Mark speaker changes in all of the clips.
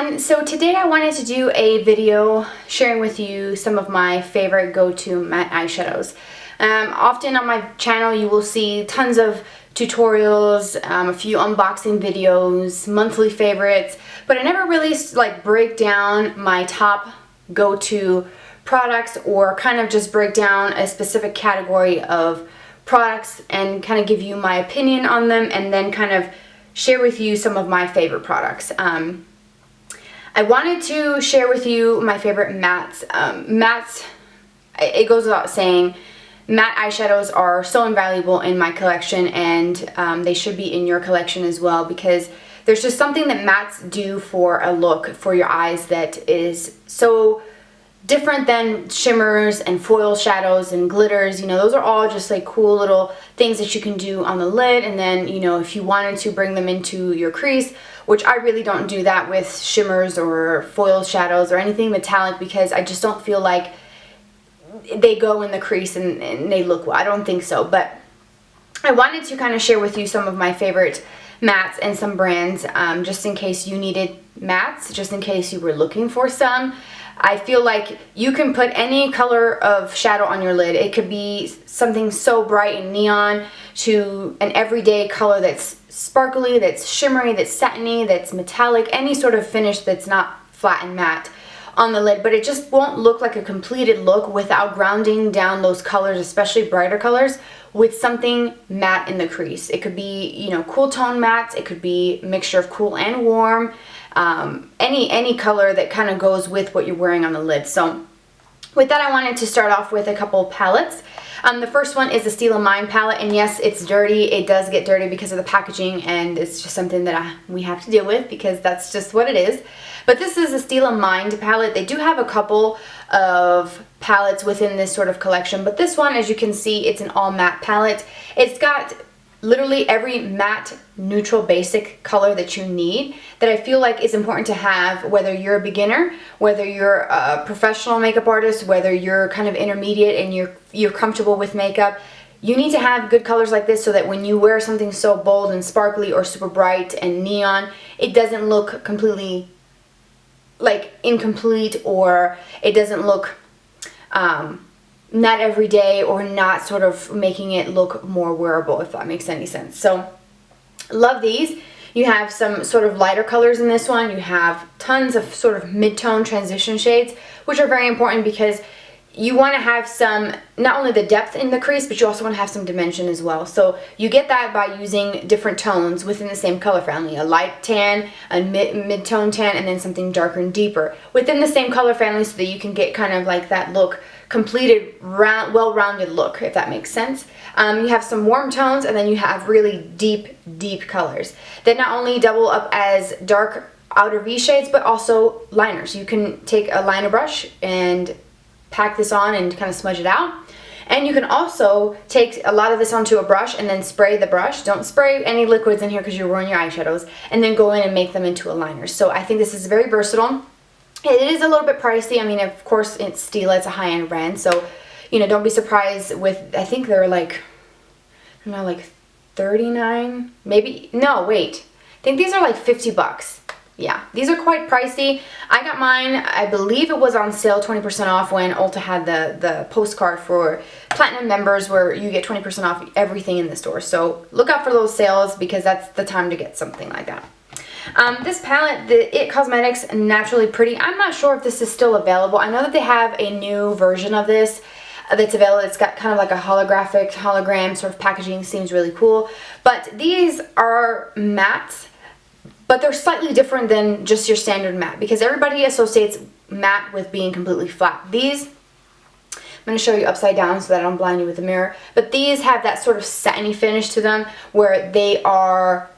Speaker 1: everyone. So today I wanted to do a video sharing with you some of my favorite go-to matte eyeshadows. Often on my channel you will see tons of tutorials, a few unboxing videos, monthly favorites, but I never really break down my top go-to products or kind of just break down a specific category of products and kind of give you my opinion on them and then kind of share with you some of my favorite products. I wanted to share with you my favorite mattes. Mattes, it goes without saying, matte eyeshadows are so invaluable in my collection, and they should be in your collection as well, because there's just something that mattes do for a look for your eyes that is so different than shimmers and foil shadows and glitters. You know, those are all just like cool little things that you can do on the lid, and then, you know, if you wanted to bring them into your crease, which I really don't do that with shimmers or foil shadows or anything metallic, because I just don't feel like they go in the crease and they look well. I don't think so, but I wanted to kind of share with you some of my favorite mattes and some brands, just in case you needed mattes, just in case you were looking for some. I feel like you can put any color of shadow on your lid. It could be something so bright and neon to an everyday color that's sparkly, that's shimmery, that's satiny, that's metallic, any sort of finish that's not flat and matte on the lid, but it just won't look like a completed look without grounding down those colors, especially brighter colors, with something matte in the crease. It could be, you know, cool tone mattes, it could be a mixture of cool and warm, any color that kind of goes with what you're wearing on the lid. So with that, I wanted to start off with a couple palettes. The first one is the Stila Mind palette, and yes, it's dirty. It does get dirty because of the packaging, and it's just something that we have to deal with because that's just what it is. But this is the Stila Mind palette. They do have a couple of palettes within this sort of collection, but this one, as you can see, it's an all matte palette. It's got literally every matte, neutral, basic color that you need, that I feel like is important to have, whether you're a beginner, whether you're a professional makeup artist, whether you're kind of intermediate and you're comfortable with makeup. You need to have good colors like this so that when you wear something so bold and sparkly or super bright and neon, it doesn't look completely like incomplete, or it doesn't look not everyday, or not sort of making it look more wearable, if that makes any sense. So love these. You have some sort of lighter colors in this one. You have tons of sort of mid-tone transition shades, which are very important because you want to have some, not only the depth in the crease, but you also want to have some dimension as well. So you get that by using different tones within the same color family. A light tan, a mid-tone tan, and then something darker and deeper within the same color family, so that you can get kind of like that look, completed, well-rounded look, if that makes sense. You have some warm tones, and then you have really deep colors that not only double up as dark outer V shades, but also liners. You can take a liner brush and pack this on and kind of smudge it out. And you can also take a lot of this onto a brush and then spray the brush. Don't spray any liquids in here because you'll ruin your eyeshadows. And then go in and make them into a liner. So I think this is very versatile. It is a little bit pricey. I mean, of course, it's Stila. It's a high-end brand. So, you know, don't be surprised with, I think they're like, I don't know, like 39, maybe, no, wait. I think these are like 50 bucks. Yeah, these are quite pricey. I got mine, I believe it was on sale, 20% off, when Ulta had the postcard for Platinum members where you get 20% off everything in the store. So look out for those sales, because that's the time to get something like that. This palette, the It Cosmetics Naturally Pretty, I'm not sure if this is still available. I know that they have a new version of this that's available. It's got kind of like a hologram sort of packaging. Seems really cool. But these are mattes, but they're slightly different than just your standard matte, because everybody associates matte with being completely flat. These, I'm going to show you upside down so that I don't blind you with the mirror, but these have that sort of satiny finish to them where they are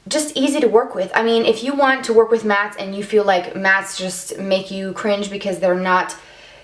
Speaker 1: just easy to work with. I mean, if you want to work with mattes and you feel like mattes just make you cringe because they're not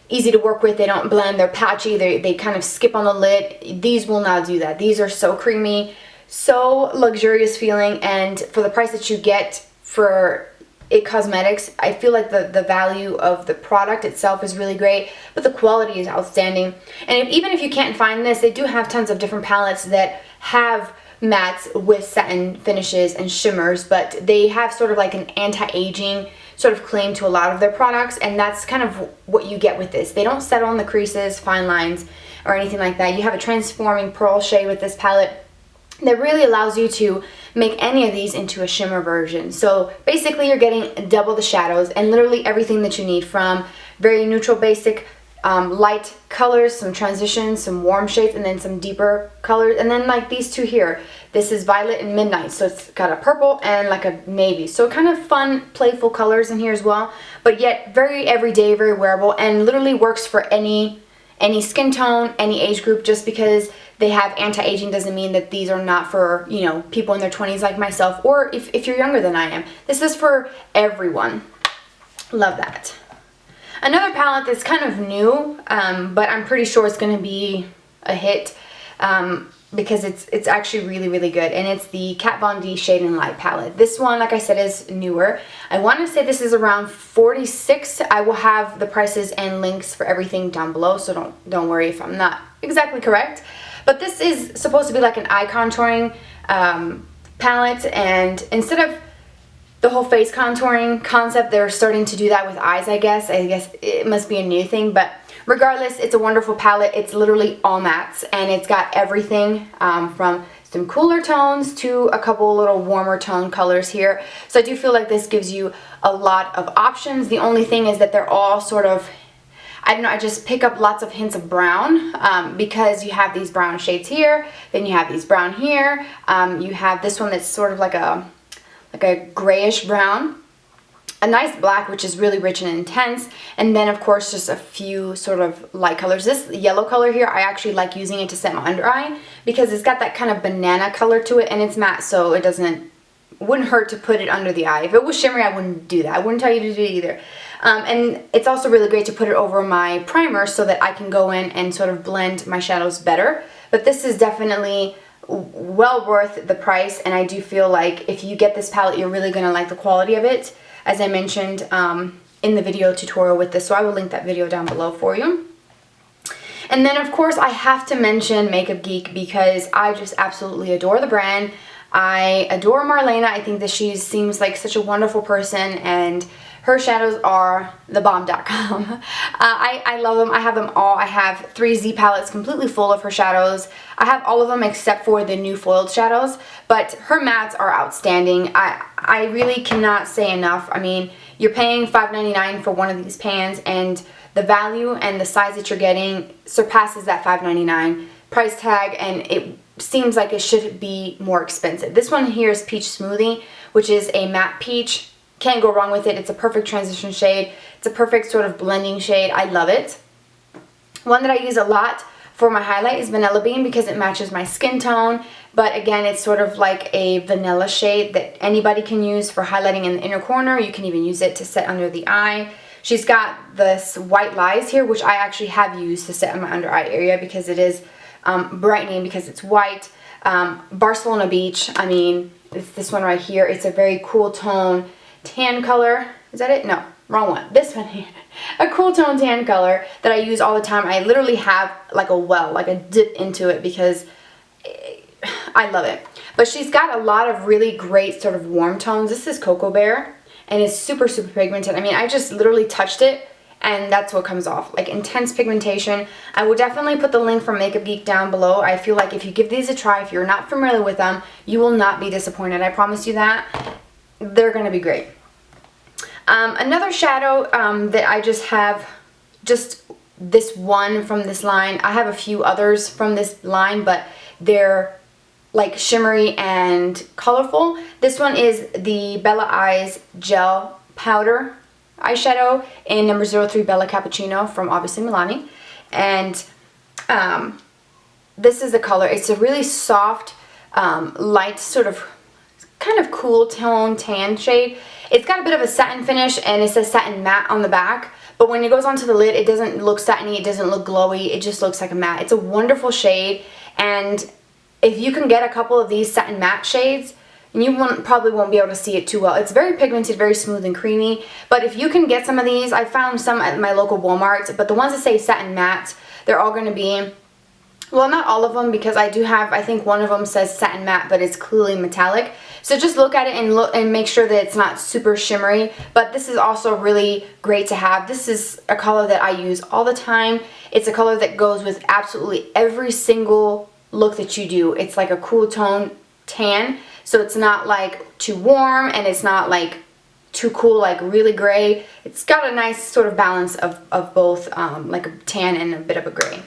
Speaker 1: easy to work with, they don't blend, they're patchy, they kind of skip on the lid, these will not do that. These are so creamy, so luxurious feeling, and for the price that you get for It Cosmetics, I feel like the value of the product itself is really great, but the quality is outstanding. And even if you can't find this, they do have tons of different palettes that have mattes with satin finishes and shimmers, but they have sort of like an anti-aging sort of claim to a lot of their products, and that's kind of what you get with this. They don't settle on the creases, fine lines, or anything like that. You have a transforming pearl shade with this palette that really allows you to make any of these into a shimmer version. So basically you're getting double the shadows and literally everything that you need, from very neutral basic light colors, some transitions, some warm shades, and then some deeper colors. And then like these two here, this is violet and midnight, so it's got a purple and like a navy, so kind of fun playful colors in here as well, but yet very everyday, very wearable, and literally works for any skin tone, any age group. Just because they have anti-aging doesn't mean that these are not for, you know, people in their 20s like myself, or if you're younger than I am. This is for everyone. Love that. Another palette that's kind of new, but I'm pretty sure it's going to be a hit because it's actually really, really good, and it's the Kat Von D Shade and Light palette. This one, like I said, is newer. I want to say this is around $46. I will have the prices and links for everything down below, so don't worry if I'm not exactly correct. But this is supposed to be like an eye contouring palette, and instead of the whole face contouring concept, they're starting to do that with eyes, I guess. I guess it must be a new thing, but regardless, it's a wonderful palette. It's literally all mattes, and it's got everything from some cooler tones to a couple little warmer tone colors here. So I do feel like this gives you a lot of options. The only thing is that they're all sort of, I don't know, I just pick up lots of hints of brown because you have these brown shades here, then you have these brown here, you have this one that's sort of like a grayish brown, a nice black which is really rich and intense, and then of course just a few sort of light colors. This yellow color here, I actually like using it to set my under eye because it's got that kind of banana color to it, and it's matte, so it wouldn't hurt to put it under the eye. If it was shimmery, I wouldn't do that. I wouldn't tell you to do it either. And it's also really great to put it over my primer so that I can go in and sort of blend my shadows better. But this is definitely well worth the price, and I do feel like if you get this palette, you're really going to like the quality of it, as I mentioned in the video tutorial with this, so I will link that video down below for you. And then of course I have to mention Makeup Geek because I just absolutely adore the brand. I adore Marlena. I think that she seems like such a wonderful person, and her shadows are thebomb.com. I love them. I have them all. I have 3 Z palettes completely full of her shadows. I have all of them except for the new foiled shadows, but her mattes are outstanding. I really cannot say enough. I mean, you're paying $5.99 for one of these pans, and the value and the size that you're getting surpasses that $5.99 price tag, and it seems like it should be more expensive. This one here is Peach Smoothie, which is a matte peach. Can't go wrong with it. It's a perfect transition shade. It's a perfect sort of blending shade. I love it. One that I use a lot for my highlight is Vanilla Bean because it matches my skin tone, but again, it's sort of like a vanilla shade that anybody can use for highlighting in the inner corner. You can even use it to set under the eye. She's got this White Lies here, which I actually have used to set in my under eye area because it is brightening because it's white. Barcelona Beach, I mean, it's this one right here. It's a very cool tone tan color. Is that it? No, wrong one. This one here. A cool tone tan color that I use all the time. I literally have like a well, like a dip into it because I love it. But she's got a lot of really great sort of warm tones. This is Cocoa Bear, and it's super, super pigmented. I mean, I just literally touched it, and that's what comes off, like intense pigmentation. I will definitely put the link from Makeup Geek down below. I feel like if you give these a try, if you're not familiar with them, you will not be disappointed. I promise you that. They're going to be great. Another shadow that I just have, just this one from this line. I have a few others from this line, but they're like shimmery and colorful. This one is the Bella Eyes Gel Powder eyeshadow in number 03 Bella Cappuccino from obviously Milani. And this is the color. It's a really soft, light sort of kind of cool tone tan shade. It's got a bit of a satin finish, and it says satin matte on the back, but when it goes onto the lid, it doesn't look satiny, it doesn't look glowy, it just looks like a matte. It's a wonderful shade, and if you can get a couple of these satin matte shades, and you probably won't be able to see it too well. It's very pigmented, very smooth and creamy, but if you can get some of these, I found some at my local Walmart, but the ones that say satin matte, they're all going to be Well, not all of them, because I do have, I think one of them says satin matte, but it's clearly metallic. So just look at it and make sure that it's not super shimmery. But this is also really great to have. This is a color that I use all the time. It's a color that goes with absolutely every single look that you do. It's like a cool tone tan, so it's not like too warm and it's not like too cool, like really gray. It's got a nice sort of balance of both, like a tan and a bit of a gray.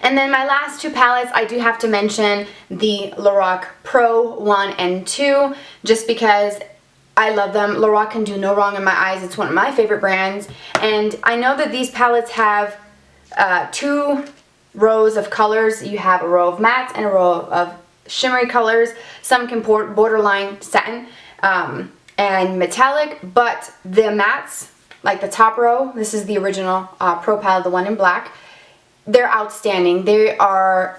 Speaker 1: And then my last two palettes, I do have to mention the Lorac Pro 1 and 2, just because I love them. Lorac can do no wrong in my eyes. It's one of my favorite brands. And I know that these palettes have 2 rows of colors. You have a row of mattes and a row of shimmery colors. Some can borderline satin and metallic, but the mattes, like the top row, this is the original Pro palette, the one in black. They're outstanding. They are,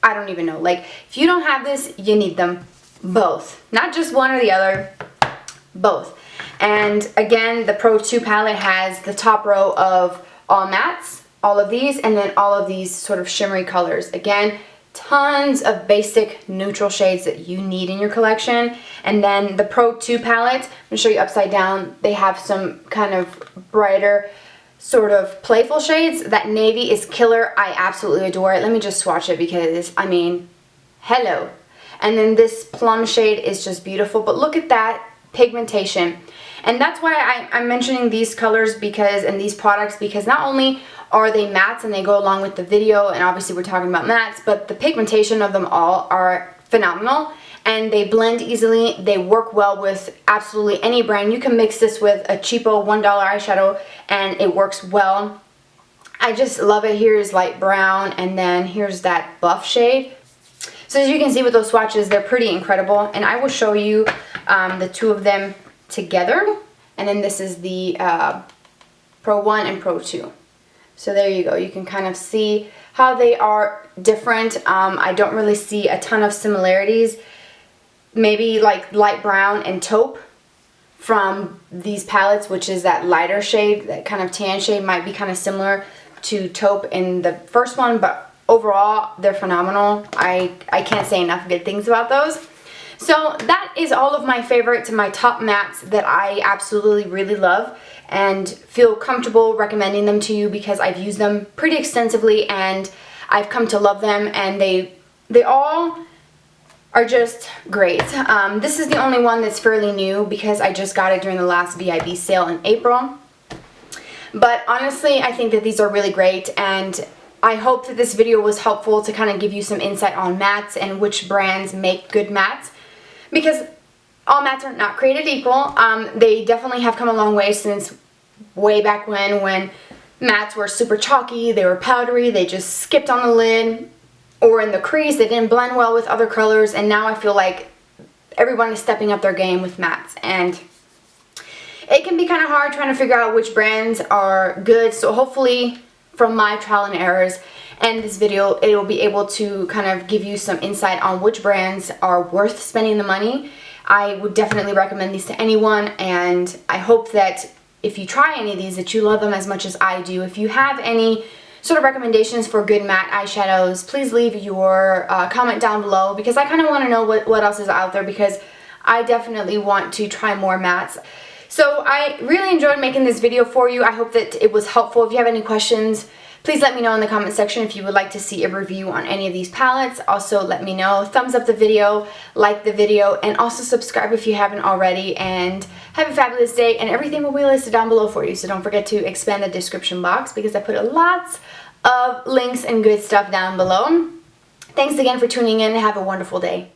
Speaker 1: I don't even know. Like, if you don't have this, you need them both. Not just one or the other, both. And again, the Pro 2 palette has the top row of all mattes, all of these, and then all of these sort of shimmery colors. Again, tons of basic neutral shades that you need in your collection. And then the Pro 2 palette, I'm going to show you upside down. They have some kind of brighter, sort of playful shades. That navy is killer. I absolutely adore it. Let me just swatch it because, I mean, hello. And then this plum shade is just beautiful. But look at that pigmentation. And that's why I'm mentioning these colors because, and these products, because not only are they mattes and they go along with the video, and obviously we're talking about mattes, but the pigmentation of them all are phenomenal. And they blend easily. They work well with absolutely any brand. You can mix this with a cheapo $1 eyeshadow and it works well. I just love it. Here's light brown and then here's that buff shade. So as you can see with those swatches, they're pretty incredible. And I will show you the two of them together. And then this is the Pro 1 and Pro 2. So there you go. You can kind of see how they are different. I don't really see a ton of similarities. Maybe like light brown and taupe from these palettes, which is that lighter shade, that kind of tan shade might be kind of similar to taupe in the first one, but overall they're phenomenal. I can't say enough good things about those. So that is all of my favorites and my top mattes that I absolutely really love and feel comfortable recommending them to you because I've used them pretty extensively and I've come to love them, and they all are just great. This is the only one that's fairly new because I just got it during the last VIB sale in April. But honestly, I think that these are really great, and I hope that this video was helpful to kind of give you some insight on mattes and which brands make good mattes, because all mattes are not created equal. They definitely have come a long way since way back when mattes were super chalky, they were powdery, they just skipped on the lid, or in the crease, they didn't blend well with other colors, and now I feel like everyone is stepping up their game with mattes, and it can be kind of hard trying to figure out which brands are good. So hopefully from my trial and errors and this video, it will be able to kind of give you some insight on which brands are worth spending the money. I would definitely recommend these to anyone, and I hope that if you try any of these that you love them as much as I do. If you have any sort of recommendations for good matte eyeshadows, please leave your comment down below, because I kind of want to know what else is out there, because I definitely want to try more mattes. So I really enjoyed making this video for you. I hope that it was helpful. If you have any questions, please let me know in the comment section if you would like to see a review on any of these palettes. Also let me know. Thumbs up the video, like the video, and also subscribe if you haven't already. And have a fabulous day, and everything will be listed down below for you. So don't forget to expand the description box because I put lots of links and good stuff down below. Thanks again for tuning in, and have a wonderful day.